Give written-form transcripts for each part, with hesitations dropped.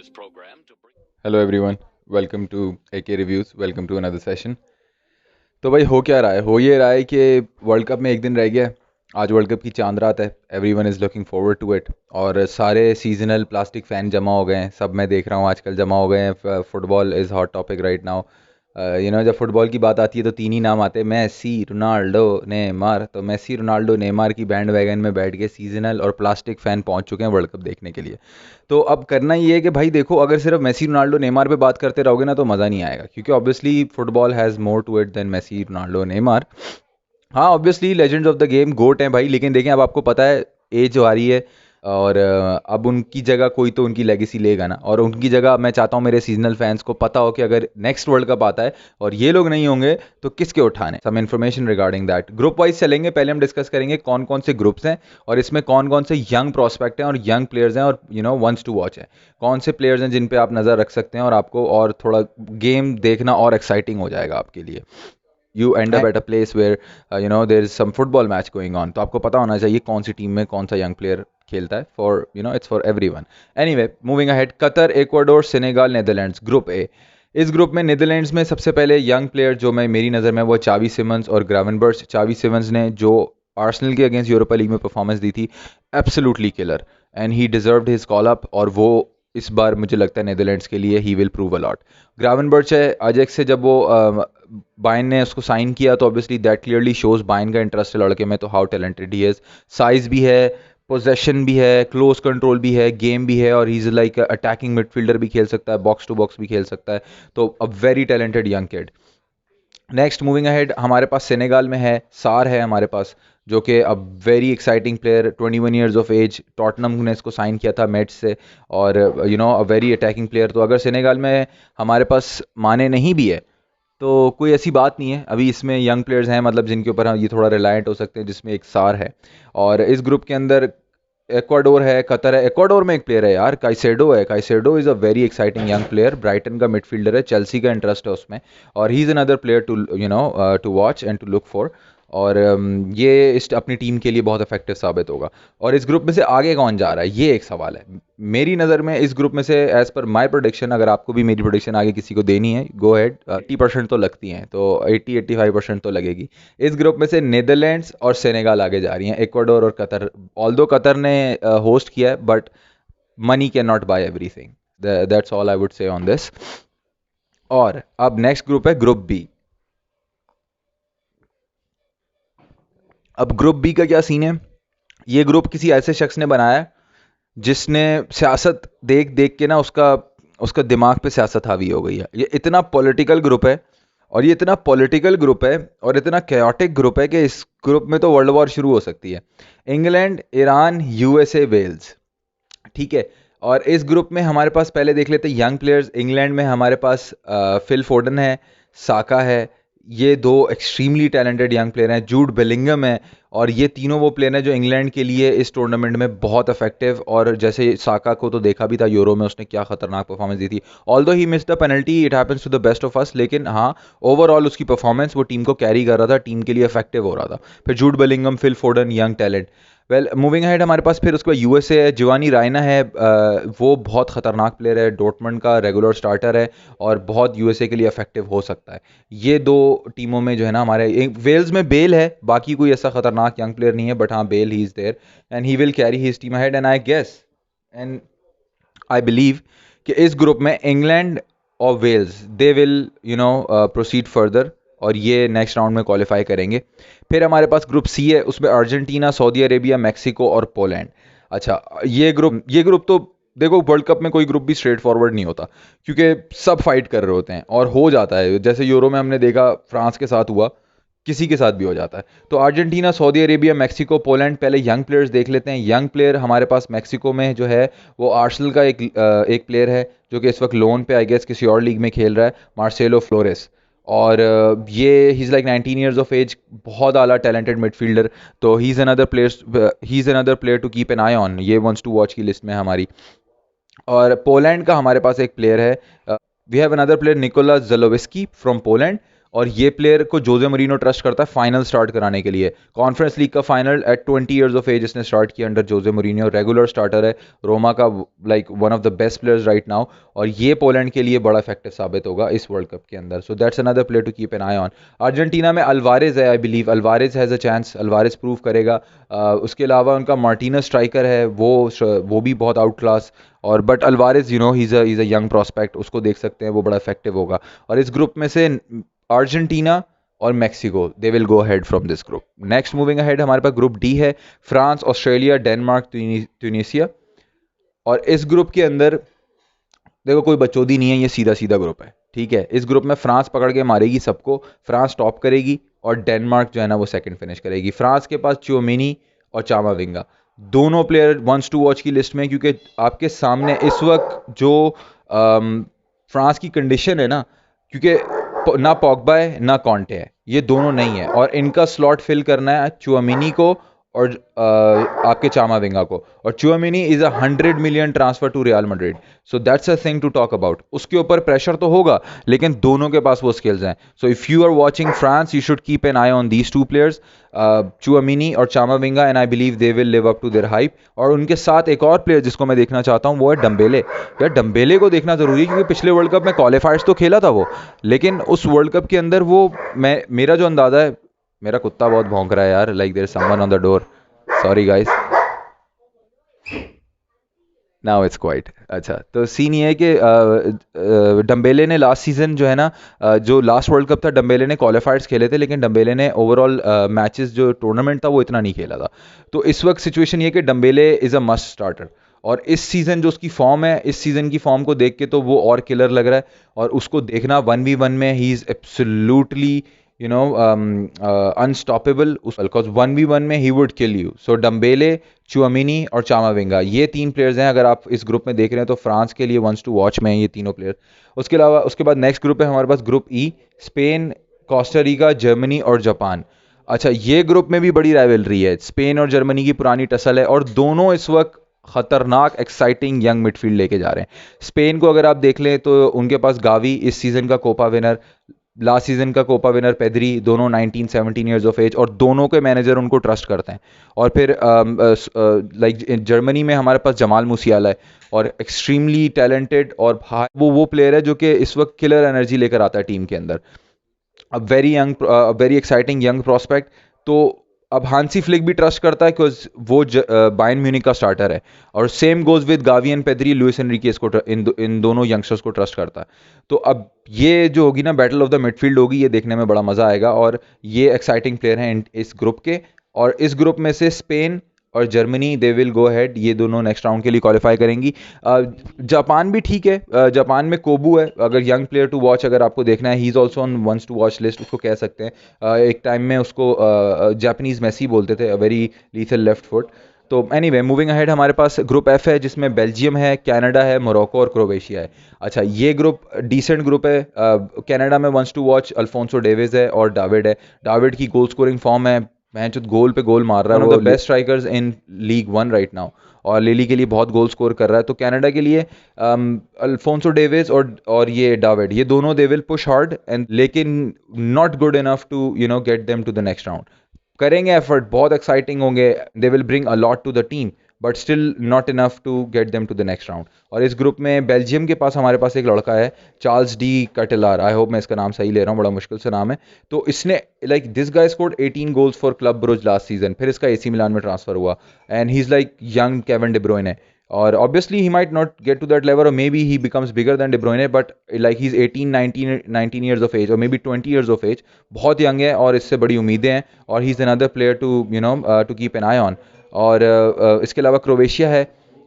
Hello everyone, welcome to AK reviews, welcome to another session. तो भाई हो क्या रहा है? हो ये रहा है कि वर्ल्ड कप में एक दिन रह गया है। आज वर्ल्ड कप की चांद रात है। Everyone is looking forward to it. और सारे सीजनल प्लास्टिक फ़ैन जमा हो गए हैं, सब मैं देख रहा हूँ आजकल जमा हो गए हैं। Football is hot topic right now. जब फुटबॉल की बात आती है तो तीन ही नाम आते हैं, मेसी, रोनाल्डो, नेमार। तो मेसी, रोनाल्डो, नेमार की बैंड वैगन में बैठ के सीजनल और प्लास्टिक फ़ैन पहुंच चुके हैं वर्ल्ड कप देखने के लिए। तो अब करना ये है कि भाई देखो, अगर सिर्फ मेसी, रोनाल्डो, नेमार पे बात करते रहोगे ना तो मज़ा नहीं आएगा, क्योंकि obviously football has more to it than Messi, Ronaldo, Neymar. हाँ, obviously legends of the game GOAT हैं भाई, लेकिन देखें अब आपको पता है एज जो आ रही है। और अब उनकी जगह कोई तो उनकी लेगेसी लेगा ना, और उनकी जगह मैं चाहता हूँ मेरे सीजनल फैंस को पता हो कि अगर नेक्स्ट वर्ल्ड कप आता है और ये लोग नहीं होंगे तो किसके उठाने। Some information regarding that. Group wise चलेंगे, पहले हम डिस्कस करेंगे कौन कौन से ग्रुप्स हैं और इसमें कौन कौन से यंग प्रोस्पेक्ट हैं और यंग प्लेयर्स हैं और वंस टू वॉच हैं। कौन से प्लेयर्स हैं जिन पे आप नज़र रख सकते हैं और आपको और थोड़ा गेम देखना और एक्साइटिंग हो जाएगा आपके लिए। You end up at a place where there is some football match going on, तो आपको पता होना चाहिए कौन सी टीम में कौन सा यंग प्लेयर खेलता है। For its for everyone. Anyway, moving ahead, Qatar, Ecuador, Senegal, Netherlands, group A. इस ग्रुप में नीदरलैंड्स में सबसे पहले यंग प्लेयर जो मैं मेरी नज़र में वो चावी सिमंस और ग्रावनबर्च। चावी सिमंस ने जो आर्सेनल के अगेंस्ट यूरोपा लीग में परफॉर्मेंस दी थी, absolutely killer, and he deserved his call up. और वो इस बार मुझे लगता है नीदरलैंड्स के लिए he will prove a lot. Gravenberch है अजेक्स से, जब वो बायन ने उसको साइन किया तो obviously that clearly shows Bayern का इंटरेस्ट है लड़के में, तो how talented he is. Size भी है, पोजेशन भी है, क्लोज कंट्रोल भी है, गेम भी है, और he is like attacking midfielder भी खेल सकता है, बॉक्स टू बॉक्स भी खेल सकता है। तो अ very talented young kid. Next, moving ahead, हमारे पास सेनेगाल में है सार है हमारे पास, जो कि अब very exciting player, 21 years of age, Tottenham ने इसको साइन किया था मेट्स से। और अ वेरी अटैकिंग प्लेयर। तो अगर सेनेगाल में हमारे पास माने नहीं भी है तो कोई ऐसी बात नहीं है, अभी इसमें यंग प्लेयर्स हैं मतलब जिनके ऊपर हम ये थोड़ा रिलायंट हो सकते हैं, जिसमें एक सार है। और इस ग्रुप के अंदर एक्वाडोर है, कतर है। एक्वाडोर में एक प्लेयर है यार, काइसेडो है। Caicedo is a very exciting young player, Brighton का मिडफील्डर है, चेल्सी का इंटरेस्ट है उसमें। और he is another player to watch and to look for. और ये इस अपनी टीम के लिए बहुत इफेक्टिव साबित होगा। और इस ग्रुप में से आगे कौन जा रहा है, ये एक सवाल है मेरी नज़र में। इस ग्रुप में से एज पर माई प्रोडिक्शन, अगर आपको भी मेरी प्रोडिक्शन आगे किसी को देनी है, गो हेड। 80% तो लगती हैं, तो 80-85% तो लगेगी। इस ग्रुप में से नीदरलैंड्स और सेनेगल आगे जा रही हैं, इक्वाडोर और कतर। ऑल्दो कतर ने होस्ट किया है, but money can not buy everything. That's all I would say on this. और अब नेक्स्ट ग्रुप है ग्रुप बी। अब ग्रुप बी का क्या सीन है? ये ग्रुप किसी ऐसे शख्स ने बनाया है जिसने सियासत देख देख के ना उसका उसका दिमाग पे सियासत हावी हो गई है। ये इतना पॉलिटिकल ग्रुप है, और ये इतना पॉलिटिकल ग्रुप है और इतना कैओटिक ग्रुप है कि इस ग्रुप में तो वर्ल्ड वॉर शुरू हो सकती है। इंग्लैंड, ईरान, यूएसए, वेल्स, ठीक है। और इस ग्रुप में हमारे पास पहले देख लेते हैं यंग प्लेयर्स। इंग्लैंड में हमारे पास फिल फोर्डन है, साका है। ये दो एक्सट्रीमली टैलेंटेड यंग प्लेयर हैं। जूड बेलिंगम है। और ये तीनों वो प्लेयर हैं जो इंग्लैंड के लिए इस टूर्नामेंट में बहुत इफेक्टिव, और जैसे साका को तो देखा भी था यूरो में, उसने क्या खतरनाक परफॉर्मेंस दी थी। Although he miss the penalty, it happens to the best of us, लेकिन हाँ, ओवरऑल उसकी परफॉर्मेंस वो टीम को कैरी कर रहा था, टीम के लिए इफेक्टिव हो रहा था। फिर Jude Bellingham, Phil Foden, young talent. Well, moving ahead, हमारे पास फिर उसके बाद यूएसए है, जिवानी रायना है। वो बहुत ख़तरनाक प्लेयर है, डॉर्टमंड का रेगुलर स्टार्टर है और बहुत यूएसए के लिए इफेक्टिव हो सकता है। ये दो टीमों में जो है ना हमारे वेल्स में बेल है, बाकी कोई ऐसा खतरनाक यंग प्लेयर नहीं है, बट हाँ, Bale he is there and he will carry his team ahead. And I guess and I believe कि इस ग्रुप में इंग्लैंड और Wales, they will proceed further, और ये नेक्स्ट राउंड में क्वालिफाई करेंगे। फिर हमारे पास ग्रुप सी है, उसमें अर्जेंटीना, सऊदी अरेबिया, मैक्सिको और पोलैंड। अच्छा, ये ग्रुप तो देखो, वर्ल्ड कप में कोई ग्रुप भी स्ट्रेट फॉरवर्ड नहीं होता, क्योंकि सब फाइट कर रहे होते हैं और हो जाता है। जैसे यूरो में हमने देखा, फ्रांस के साथ हुआ, किसी के साथ भी हो जाता है। तो Argentina, Saudi Arabia, Mexico, Poland, पहले यंग प्लेयर्स देख लेते हैं। यंग प्लेयर हमारे पास मैक्सिको में जो है वो आर्सेनल का एक प्लेयर है जो कि इस वक्त लोन पे आई गेस किसी और लीग में खेल रहा है, मार्सेलो फ्लोरेस। और ये he is like 19 years of age, बहुत आला टैलेंटेड मिडफील्डर। तो he is another player to keep an eye on, ये वंस टू वॉच की लिस्ट में है हमारी। और पोलैंड का हमारे पास एक प्लेयर है, we have another player, Nikola Zalewski from Poland. और ये प्लेयर को जोजे मरीनो ट्रस्ट करता है फाइनल स्टार्ट कराने के लिए। कॉन्फ्रेंस लीग का final at 20 years of age इसने स्टार्ट किया under Jose Mourinho, regular starter है रोमा का, like one of the best players right now, और ये पोलैंड के लिए बड़ा इफेक्टिव साबित होगा इस वर्ल्ड कप के अंदर। So that's another player to keep an eye on. Argentina में अल्वारेज है, I believe Alvarez has a chance, Alvarez prove करेगा। उसके अलावा उनका मार्टिनस स्ट्राइकर है, वो भी बहुत आउट क्लास, और but Alvarez he is a young prospect, उसको देख सकते हैं, वो बड़ा इफेक्टिव होगा। और इस ग्रुप में से अर्जेंटीना और Mexico, they will go ahead from this group. Next moving ahead हमारे पास ग्रुप डी है, फ्रांस, ऑस्ट्रेलिया, डेनमार्क, ट्यूनीसिया। और इस ग्रुप के अंदर देखो कोई बचौदी नहीं है, ये सीधा सीधा ग्रुप है, ठीक है। इस ग्रुप में फ्रांस पकड़ के मारेगी सबको, फ्रांस टॉप करेगी और डेनमार्क जो है ना वो सेकंड फिनिश करेगी। फ्रांस के पास चुआमेनी और चामाविंगा, दोनों प्लेयर वंस टू वॉच की लिस्ट में, क्योंकि आपके सामने इस वक्त जो फ्रांस की कंडीशन है ना, क्योंकि ना पॉगबा है ना कॉन्टे है, ये दोनों नहीं है, और इनका स्लॉट फिल करना है चुआमेनी को और आपके चामाविंगा को, और Tchouameni is 100 million transfer to Real Madrid, so that's a thing to talk about. उसके ऊपर प्रेशर तो होगा, लेकिन दोनों के पास वो स्किल्स हैं। So if you are watching France, you should keep an eye on these two players, Tchouameni और Camavinga, and I believe they will live up to their hype. और उनके साथ एक और प्लेयर जिसको मैं देखना चाहता हूँ वो है डम्बेले। यार डम्बेले को देखना जरूरी है, क्योंकि पिछले वर्ल्ड कप में क्वालिफायर्स तो खेला था वो, लेकिन उस वर्ल्ड कप के अंदर वो, मेरा जो अंदाजा है, मेरा कुत्ता बहुत भौंक रहा है यार, like there is someone on the door, sorry guys, now it's quiet. अच्छा, तो सीन ये है कि डम्बेले ने लास्ट सीजन जो है ना, जो लास्ट वर्ल्ड कप था, डम्बेले ने क्वालिफायर्स खेले थे, लेकिन डम्बेले ने ओवरऑल मैचेस जो टूर्नामेंट था वो इतना नहीं खेला था। तो इस वक्त सिचुएशन ये कि dumbbell is a must starter, और इस सीज़न जो उसकी फॉर्म है, इस सीज़न की फॉर्म को देख के तो वो और किलर लग रहा है, और उसको देखना 1v1 में ही is absolutely unstoppable, because 1v1 में ही would kill you. So Dembele, Tchouameni और चामाविंगा, ये तीन प्लेयर्स हैं अगर आप इस ग्रुप में देख रहे हैं तो फ्रांस के लिए वंस टू वॉच में हैं ये तीनों प्लेयर। उसके अलावा उसके बाद नेक्स्ट ग्रुप है हमारे पास group E, Spain, Costa Rica, Germany और जापान। अच्छा, ये ग्रुप में भी बड़ी राइवलरी है, स्पेन और जर्मनी की पुरानी टसल है, और दोनों इस वक्त खतरनाक एक्साइटिंग यंग मिडफील्ड लेके जा रहे हैं। स्पेन को अगर आप देख लें तो उनके पास गावी, इस सीजन का कोपा विनर, लास्ट सीजन का कोपा विनर पेद्री, दोनों 19-17 ईयर्स ऑफ एज, और दोनों के मैनेजर उनको ट्रस्ट करते हैं। और फिर लाइक जर्मनी में हमारे पास जमाल मूसियाला है, और एक्सट्रीमली टैलेंटेड, और वो प्लेयर है जो कि इस वक्त किलर एनर्जी लेकर आता है टीम के अंदर, very young, very exciting young prospect. तो अब हांसी फ्लिक भी ट्रस्ट करता है बिकॉज वो बायर्न म्यूनिख का स्टार्टर है, और same goes with Gavi and Pedri, Luis Enrique को इन दोनों यंगस्टर्स को ट्रस्ट करता है। तो अब ये जो होगी ना बैटल ऑफ द मिडफील्ड होगी, ये देखने में बड़ा मज़ा आएगा, और ये एक्साइटिंग प्लेयर हैं इस ग्रुप के। और इस ग्रुप में से स्पेन और Germany, they will go ahead, ये दोनों नेक्स्ट राउंड के लिए क्वालिफाई करेंगी। जापान भी ठीक है, जापान में कोबू है, अगर यंग प्लेयर टू वॉच अगर आपको देखना है, he is also on one's to watch list, उसको कह सकते हैं। एक टाइम में उसको जापानीज़ मेसी बोलते थे, a very lethal left foot. तो एनीवे, मूविंग अहेड हमारे पास ग्रुप एफ है, जिसमें बेल्जियम है, कनाडा है, मोरक्को और क्रोएशिया है। अच्छा, ये ग्रुप डिसेंट ग्रुप है। कनाडा में ones to watch Alphonso Davies है और डाविड है। डाविड की गोल स्कोरिंग फॉर्म है, मैच गोल पे गोल मार रहा है, वो best strikers in league 1 right now, और लिली के लिए बहुत गोल स्कोर कर रहा है। तो कनाडा के लिए अल्फोंसो डेविस और ये डाविड, ये दोनों they will push hard, and लेकिन not good enough to get them to the next round. करेंगे एफर्ट, बहुत एक्साइटिंग होंगे, they will bring a lot to the team, but still not enough to get them to the next round. और इस group में Belgium के पास हमारे पास एक लड़का है, चार्ल्स डी कटेलार, आई होप मैं इसका नाम सही ले रहा हूँ, बड़ा मुश्किल से नाम है। तो इसने, like this guy scored 18 goals for club Bruges last season, फिर इसका एसी मिलान में ट्रांसफर हुआ, and he is like young Kevin De Bruyne, और obviously he might not get to that level, और maybe he becomes bigger than De Bruyne, but like he is 18-19 years of age, और maybe 20 years of age, बहुत young है, और इससे बड़ी उम्मीदें हैं, और he is another player to keep an eye on. और इसके अलावा क्रोएशिया है।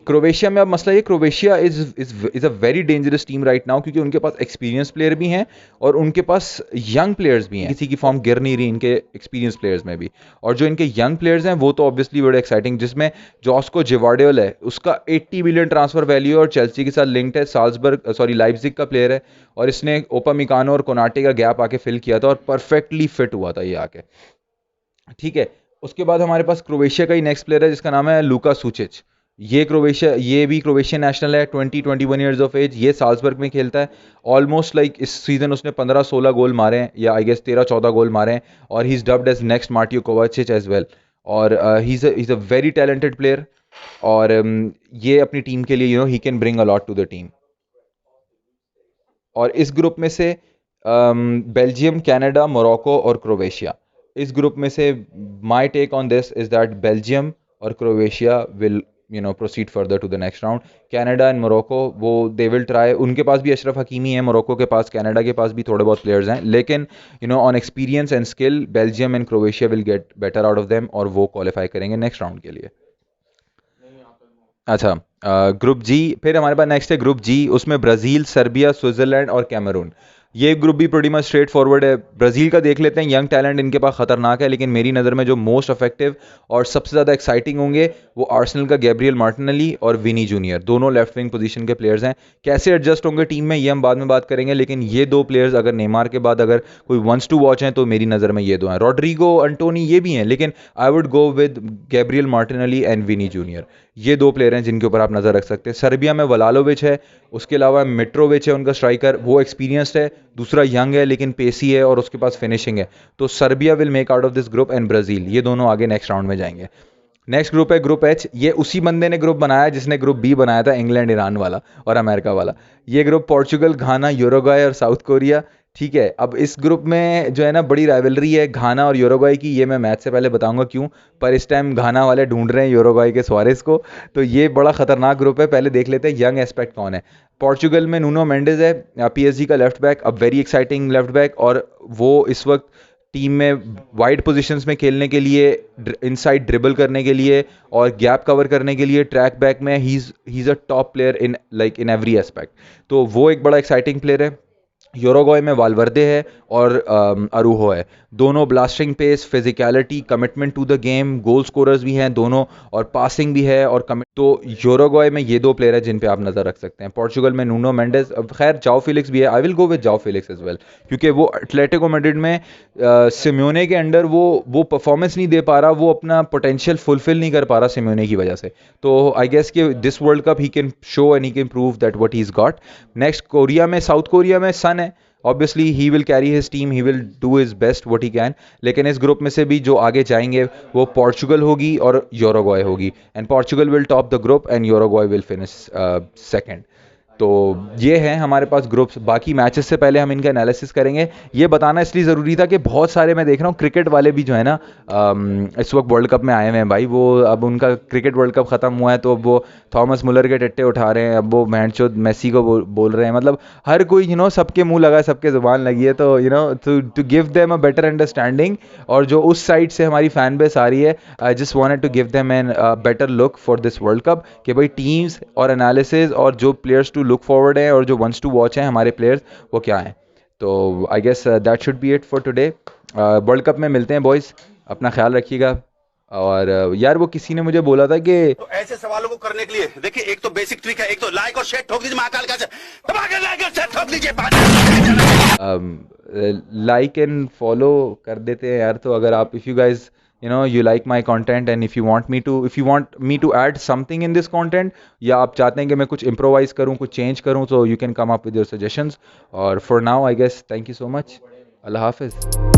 क्रोएशिया में अब मसला ये, Croatia is a very dangerous team right now, क्योंकि उनके पास एक्सपीरियंस प्लेयर भी हैं और उनके पास यंग प्लेयर्स भी हैं, किसी की फॉर्म गिर नहीं रही इनके एक्सपीरियंस प्लेयर्स में भी, और जो इनके यंग प्लेयर्स हैं वो तो ऑब्वियसली बड़े एक्साइटिंग, जिसमें जॉस्को जिवार्डियोल है, उसका 80 मिलियन ट्रांसफर वैल्यू है, और चेल्सी के साथ लिंक्ड है, लाइप्जिग का प्लेयर है, और इसने ओपामिकानो और कोनाटे का गैप आके फिल किया था, और परफेक्टली फिट हुआ था ये आके, ठीक है। उसके बाद हमारे पास क्रोएशिया का ही नेक्स्ट प्लेयर है जिसका नाम है लूका सूचिच। ये भी क्रोवेशिया नेशनल है, 21 ईयर्स ऑफ एज। ये साल्सबर्ग में खेलता है। ऑलमोस्ट लाइक इस सीज़न उसने 15-16 गोल मारे हैं, या आई गेस 13-14 गोल मारे हैं, और he is dubbed as next Mateo Kovacic as well. और he is a very talented player. और ये अपनी टीम के लिए he can bring a lot to the team. और इस ग्रुप में से बेल्जियम, कनाडा, मोरक्को और क्रोवेशिया। इस ग्रुप में से my take on this is that Belgium और Croatia will proceed further to the next round. Canada and Morocco, वो दे विल ट्राई। उनके पास भी अशरफ हकीमी है, मोरक्को के पास, कनाडा के पास भी थोड़े बहुत प्लेयर्स हैं, लेकिन on experience and skill Belgium and Croatia will get better out of them, और वो क्वालिफाई करेंगे नेक्स्ट राउंड के लिए। अच्छा, ग्रुप जी, फिर हमारे पास नेक्स्ट है ग्रुप जी। उसमें ब्राज़ील, सर्बिया, स्विट्ज़रलैंड और कैमरून। ये ग्रुप भी प्रीटी मच स्ट्रेट फॉरवर्ड है। ब्राज़ील का देख लेते हैं, यंग टैलेंट इनके पास खतरनाक है, लेकिन मेरी नज़र में जो मोस्ट इफेक्टिव और सबसे ज़्यादा एक्साइटिंग होंगे वो आर्सेनल का गैब्रियल मार्टिनेली और विनी जूनियर, दोनों लेफ्ट विंग पोजीशन के प्लेयर्स हैं। कैसे एडजस्ट होंगे टीम में, ये हम बाद में बात करेंगे, लेकिन ये दो प्लेयर्स अगर नेमार के बाद अगर कोई वंस टू वॉच हैं तो मेरी नज़र में ये दो हैं। रॉड्रिगो, अंटोनी ये भी हैं, लेकिन I would go with Gabriel Martinelli and Vini junior. ये दो प्लेयर हैं जिनके ऊपर आप नज़र रख सकते हैं। सर्बिया में वलालोविच है, उसके अलावा मिट्रोविच है उनका स्ट्राइकर, वो एक्सपीरियंस्ड है। दूसरा यंग है लेकिन पेसी है, और उसके पास फिनिशिंग है। तो Serbia will make out of this group, and Brazil, ये दोनों आगे नेक्स्ट राउंड में जाएंगे। नेक्स्ट ग्रुप है ग्रुप एच। ये उसी बंदे ने ग्रुप बनाया जिसने ग्रुप बी बनाया था, इंग्लैंड, ईरान वाला और अमेरिका वाला। ये ग्रुप पोर्चुगल, घाना, यूरुग्वाई और साउथ कोरिया। ठीक है, अब इस ग्रुप में जो है ना बड़ी राइवलरी है घाना और यूरुग्वाई की। ये मैं मैच से पहले बताऊंगा क्यों, पर इस टाइम घाना वाले ढूंढ रहे हैं यूरुग्वाई के सुआरेस को। तो ये बड़ा खतरनाक ग्रुप है। पहले देख लेते हैं यंग एस्पेक्ट कौन है। पोर्चुगल में नूनो मेंडेज है, पीएसजी का लेफ्ट बैक, अब वेरी एक्साइटिंग लेफ्ट बैक, और वो इस वक्त टीम में वाइड पोजीशंस में खेलने के लिए, इनसाइड ड्रिबल करने के लिए और गैप कवर करने के लिए, ट्रैक बैक में ही is a top player in every aspect. तो वो एक बड़ा एक्साइटिंग प्लेयर है। यूरुग्वाई में वालवर्दे है और अरूहो है। दोनों blasting pace, physicality, commitment to the game, goal scorers भी हैं दोनों, और पासिंग भी है और तो यूरुग्वाई में ये दो प्लेयर हैं जिन पे आप नज़र रख सकते हैं। पोर्चुगल में नूनो मेंडेस, खैर जाओ फिलिक्स भी है। आई विल गो विद जाओ फिलिक्स एज वेल, क्योंकि वो एटलेटिको मैड्रिड में सिम्योने के अंडर वो परफॉर्मेंस नहीं दे पा रहा, वो अपना पोटेंशियल फुलफिल नहीं कर पा रहा सिम्योने की वजह से। तो आई गेस कि this world cup he can show and he can prove that what he is got. Next Korea में, साउथ कोरिया में सन है। Obviously he will carry his team, he will do his best what he can. लेकिन इस group में से भी जो आगे जाएंगे वो पोर्चुगल होगी और यूरुग्वाई होगी, and Portugal will top the group and यूरुग्वाई will finish second. तो ये है हमारे पास ग्रुप्स। बाकी मैचेस से पहले हम इनका एनालिसिस करेंगे। ये बताना इसलिए ज़रूरी था कि बहुत सारे मैं देख रहा हूँ क्रिकेट वाले भी जो है ना इस वक्त वर्ल्ड कप में आए हुए हैं भाई। वो अब उनका क्रिकेट वर्ल्ड कप ख़त्म हुआ है तो अब वो थॉमस मुलर के टट्टे उठा रहे हैं, अब वो मैंचो मेसी को बोल रहे हैं। मतलब हर कोई सबके मुंह लगा है, सबके ज़ुबान लगी है। तो to give them a better understanding, और जो उस साइड से हमारी फैन बेस आ रही है, I just wanted to give them an better look for this world cup, कि भाई टीम्स और एनालिसिस और जो प्लेयर्स टू लुक फॉरवर्ड हैं और जो वंस टू वॉच हैं हमारे प्लेयर्स, वो क्या हैं। तो I guess that should be it for today. World cup में मिलते हैं बॉयज़, अपना ख्याल रखिएगा। और यार वो किसी ने मुझे बोला था कि तो ऐसे सवालों को करने के लिए देखिए, एक तो बेसिक ट्रिक है, एक तो लाइक और शेयर ठोक दीजिए, महाकाल का दबा के लाइक और शेयर ठोक दीजिए। लाइक एंड फॉलो कर देते हैं यार। तो अगर आप, if you guys you like my content, and if you want me to add something in this content, या आप चाहते हैं कि मैं कुछ improvise करूं, कुछ change करूं, so you can come up with your suggestions. और for now I guess thank you so much. अल्लाह हाफिज़।